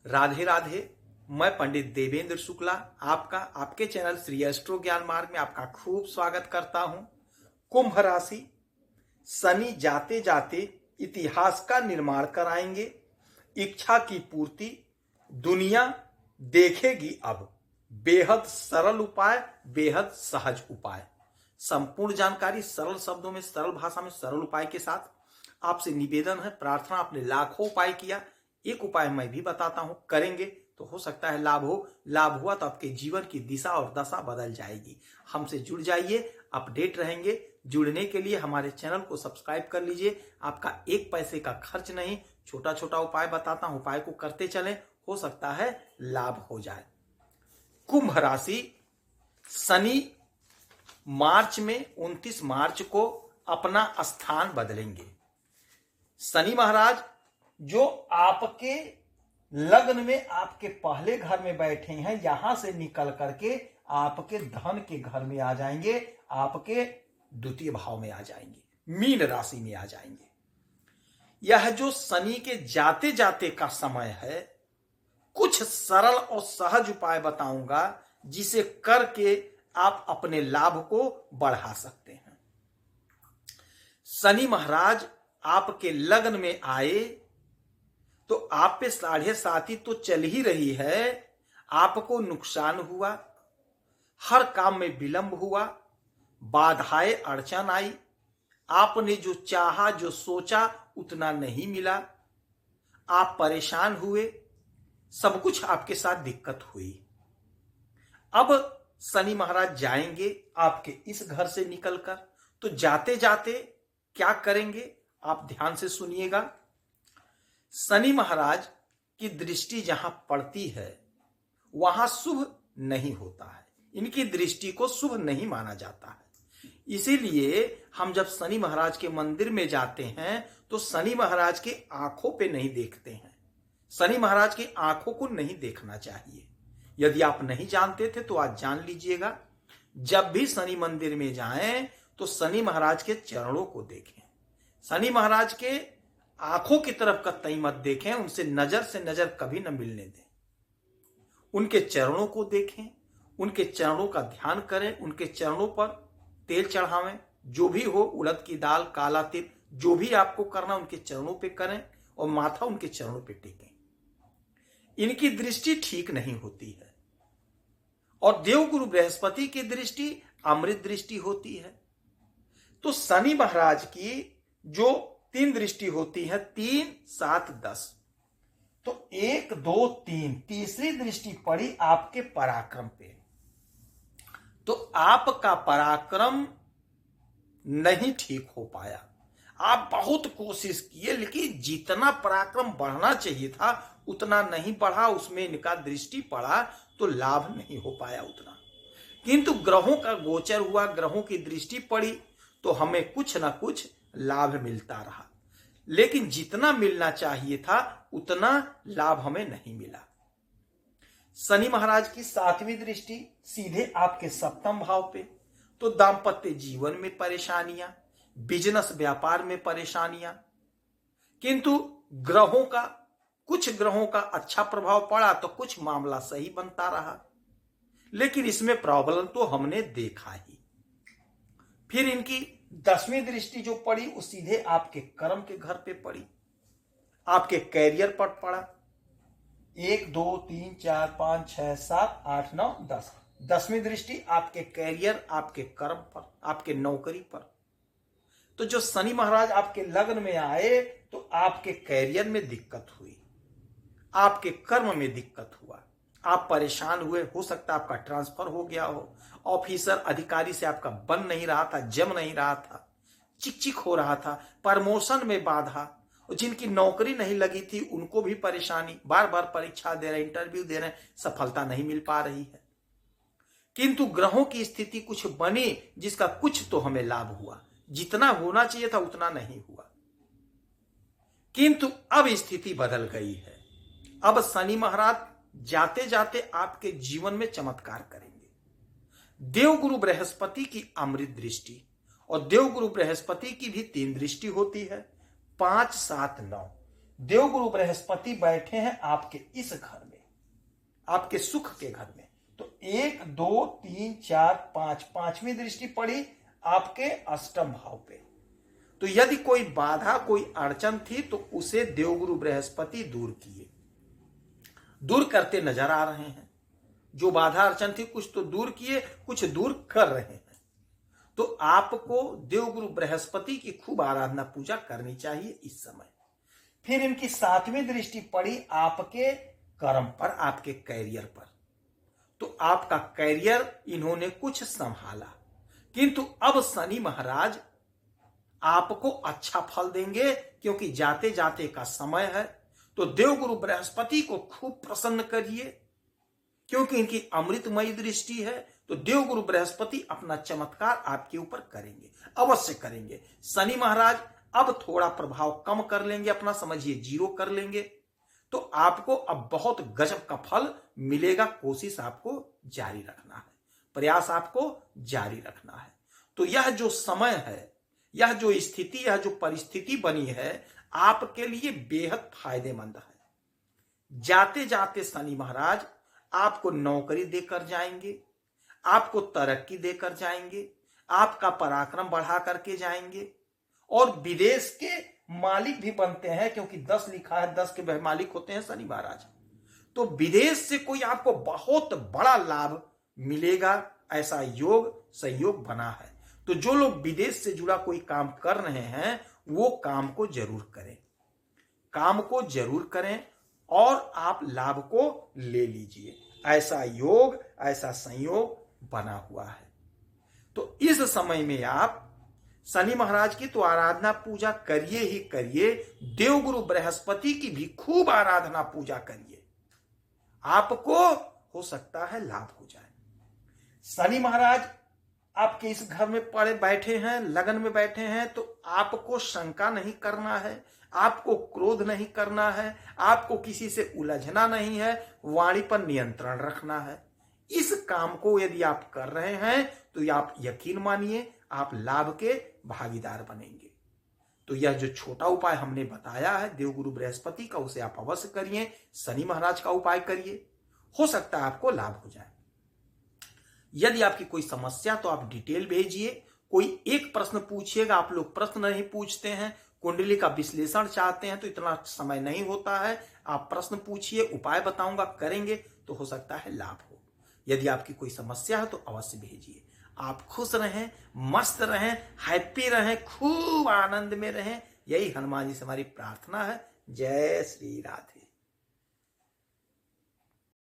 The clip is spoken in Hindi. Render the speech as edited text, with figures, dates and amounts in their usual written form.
राधे राधे। मैं पंडित देवेंद्र शुक्ला आपका आपके चैनल श्री एस्ट्रो ज्ञान मार्ग में आपका खूब स्वागत करता हूं। कुंभ राशि, शनि जाते जाते इतिहास का निर्माण कराएंगे। इच्छा की पूर्ति दुनिया देखेगी। अब बेहद सरल उपाय, बेहद सहज उपाय, संपूर्ण जानकारी सरल शब्दों में, सरल भाषा में, सरल उपाय के साथ आपसे निवेदन है, प्रार्थना। आपने लाखों उपाय किया, एक उपाय मैं भी बताता हूं, करेंगे तो हो सकता है लाभ हो। लाभ हुआ तो आपके जीवन की दिशा और दशा बदल जाएगी। हमसे जुड़ जाइए, अपडेट रहेंगे। जुड़ने के लिए हमारे चैनल को सब्सक्राइब कर लीजिए। आपका एक पैसे का खर्च नहीं, छोटा छोटा उपाय बताता हूं, उपाय को करते चलें, हो सकता है लाभ हो जाए। कुंभ राशि, शनि मार्च में 29 मार्च को अपना स्थान बदलेंगे। शनि महाराज जो आपके लग्न में आपके पहले घर में बैठे हैं, यहां से निकल करके आपके धन के घर में आ जाएंगे, आपके द्वितीय भाव में आ जाएंगे, मीन राशि में आ जाएंगे। यह जो शनि के जाते जाते का समय है, कुछ सरल और सहज उपाय बताऊंगा जिसे करके आप अपने लाभ को बढ़ा सकते हैं। शनि महाराज आपके लग्न में आए तो आप पे 7.5 तो चल ही रही है, आपको नुकसान हुआ, हर काम में विलंब हुआ, बाधाएं अड़चन आई, आपने जो चाहा जो सोचा उतना नहीं मिला, आप परेशान हुए, सब कुछ आपके साथ दिक्कत हुई। अब शनि महाराज जाएंगे आपके इस घर से निकलकर, तो जाते जाते क्या करेंगे आप ध्यान से सुनिएगा। शनि महाराज की दृष्टि जहां पड़ती है वहां शुभ नहीं होता है, इनकी दृष्टि को शुभ नहीं माना जाता है। इसीलिए हम जब शनि महाराज के मंदिर में जाते हैं तो शनि महाराज के आंखों पे नहीं देखते हैं, शनि महाराज की आंखों को नहीं देखना चाहिए। यदि आप नहीं जानते थे तो आज जान लीजिएगा। जब भी शनि मंदिर में जाएं तो शनि महाराज के चरणों को देखें, शनि महाराज के आंखों की तरफ कतई मत देखें, उनसे नजर से नजर कभी न मिलने दें। उनके चरणों को देखें, उनके चरणों का ध्यान करें, उनके चरणों पर तेल चढ़ावें, जो भी हो, उड़द की दाल, काला तिल, जो भी आपको करना उनके चरणों पे करें और माथा उनके चरणों पे टेकें। इनकी दृष्टि ठीक नहीं होती है और देवगुरु बृहस्पति की दृष्टि अमृत दृष्टि होती है। तो शनि महाराज की जो 3 दृष्टि होती है, 3, 7, 10, तो 1, 2, 3, तीसरी दृष्टि पड़ी आपके पराक्रम पे। तो आपका पराक्रम नहीं ठीक हो पाया। आप बहुत कोशिश किए, लेकिन जितना पराक्रम बढ़ना चाहिए था उतना नहीं बढ़ा, उसमें इनका दृष्टि पड़ा तो लाभ नहीं हो पाया उतना। किंतु ग्रहों का गोचर हुआ, ग्रहों की दृष्टि पड़ी तो हमें कुछ ना कुछ लाभ मिलता रहा, लेकिन जितना मिलना चाहिए था उतना लाभ हमें नहीं मिला। शनि महाराज की 7वीं दृष्टि सीधे आपके 7वें भाव पे, तो दांपत्य जीवन में परेशानियां, बिजनेस व्यापार में परेशानियां। किंतु कुछ ग्रहों का अच्छा प्रभाव पड़ा तो कुछ मामला सही बनता रहा, लेकिन इसमें प्रॉब्लम तो हमने देखा ही। फिर इनकी 10वीं दृष्टि जो पड़ी वो सीधे आपके कर्म के घर पे पड़ी, आपके कैरियर पर पड़ा। 1, 2, 3, 4, 5, 6, 7, 8, 9, 10, 10वीं दृष्टि आपके कैरियर, आपके कर्म पर, आपके नौकरी पर। तो जो शनि महाराज आपके लग्न में आए तो आपके कैरियर में दिक्कत हुई, आपके कर्म में दिक्कत हुआ, आप परेशान हुए, हो सकता है आपका ट्रांसफर हो गया हो, ऑफिसर अधिकारी से आपका बन नहीं रहा था, जम नहीं रहा था, चिक हो रहा था, प्रमोशन में बाधा, और जिनकी नौकरी नहीं लगी थी उनको भी परेशानी, बार बार परीक्षा दे रहे, इंटरव्यू दे रहे, सफलता नहीं मिल पा रही है। किंतु ग्रहों की स्थिति कुछ बनी जिसका कुछ तो हमें लाभ हुआ, जितना होना चाहिए था उतना नहीं हुआ। किंतु अब स्थिति बदल गई है। अब शनि महाराज जाते जाते आपके जीवन में चमत्कार करेंगे। देवगुरु बृहस्पति की अमृत दृष्टि, और देवगुरु बृहस्पति की भी 3 दृष्टि होती है, 5, 7, 9, देवगुरु बृहस्पति बैठे हैं आपके इस घर में, आपके सुख के घर में। तो 1 2 3 4 5, पांचवी दृष्टि पड़ी आपके अष्टम भाव पे। तो यदि कोई बाधा, कोई अड़चन थी तो उसे देवगुरु बृहस्पति दूर किए, दूर करते नजर आ रहे हैं। जो बाधा अड़चन थी कुछ तो दूर किए, कुछ दूर कर रहे हैं। तो आपको देवगुरु बृहस्पति की खूब आराधना पूजा करनी चाहिए इस समय। फिर इनकी 7वीं दृष्टि पड़ी आपके कर्म पर, आपके कैरियर पर। तो आपका कैरियर इन्होंने कुछ संभाला, किंतु अब शनि महाराज आपको अच्छा फल देंगे, क्योंकि जाते जाते का समय है। तो देवगुरु बृहस्पति को खूब प्रसन्न करिए, क्योंकि इनकी अमृतमयी दृष्टि है। तो देवगुरु बृहस्पति अपना चमत्कार आपके ऊपर करेंगे, अवश्य करेंगे। शनि महाराज अब थोड़ा प्रभाव कम कर लेंगे, अपना समझिए 0 कर लेंगे। तो आपको अब बहुत गजब का फल मिलेगा। कोशिश आपको जारी रखना है, प्रयास आपको जारी रखना है। तो यह जो समय है, यह जो स्थिति, यह जो परिस्थिति बनी है, आपके लिए बेहद फायदेमंद है। जाते जाते शनि महाराज आपको नौकरी देकर जाएंगे, आपको तरक्की देकर जाएंगे, आपका पराक्रम बढ़ा करके जाएंगे, और विदेश के मालिक भी बनते हैं, क्योंकि 10 लिखा है, 10 के मालिक होते हैं शनि महाराज। तो विदेश से कोई आपको बहुत बड़ा लाभ मिलेगा, ऐसा योग संयोग बना है। तो जो लोग विदेश से जुड़ा कोई काम कर रहे हैं वो काम को जरूर करें, काम को जरूर करें, और आप लाभ को ले लीजिए। ऐसा योग, ऐसा संयोग बना हुआ है। तो इस समय में आप शनि महाराज की तो आराधना पूजा करिए ही करिए, देवगुरु बृहस्पति की भी खूब आराधना पूजा करिए, आपको हो सकता है लाभ हो जाए। शनि महाराज आपके इस घर में पड़े बैठे हैं, लगन में बैठे हैं, तो आपको शंका नहीं करना है, आपको क्रोध नहीं करना है, आपको किसी से उलझना नहीं है, वाणी पर नियंत्रण रखना है। इस काम को यदि आप कर रहे हैं तो आप यकीन मानिए आप लाभ के भागीदार बनेंगे। तो यह जो छोटा उपाय हमने बताया है देवगुरु बृहस्पति का, उसे आप अवश्य करिए। शनि महाराज का उपाय करिए, हो सकता है आपको लाभ हो जाए। यदि आपकी कोई समस्या तो आप डिटेल भेजिए, कोई एक प्रश्न पूछिएगा। आप लोग प्रश्न नहीं पूछते हैं, कुंडली का विश्लेषण चाहते हैं तो इतना समय नहीं होता है। आप प्रश्न पूछिए, उपाय बताऊंगा, करेंगे तो हो सकता है लाभ हो। यदि आपकी कोई समस्या है तो अवश्य भेजिए। आप खुश रहें, मस्त रहें, हैप्पी रहें, खूब आनंद में रहें, यही हनुमान जी से हमारी प्रार्थना है। जय श्री राधे।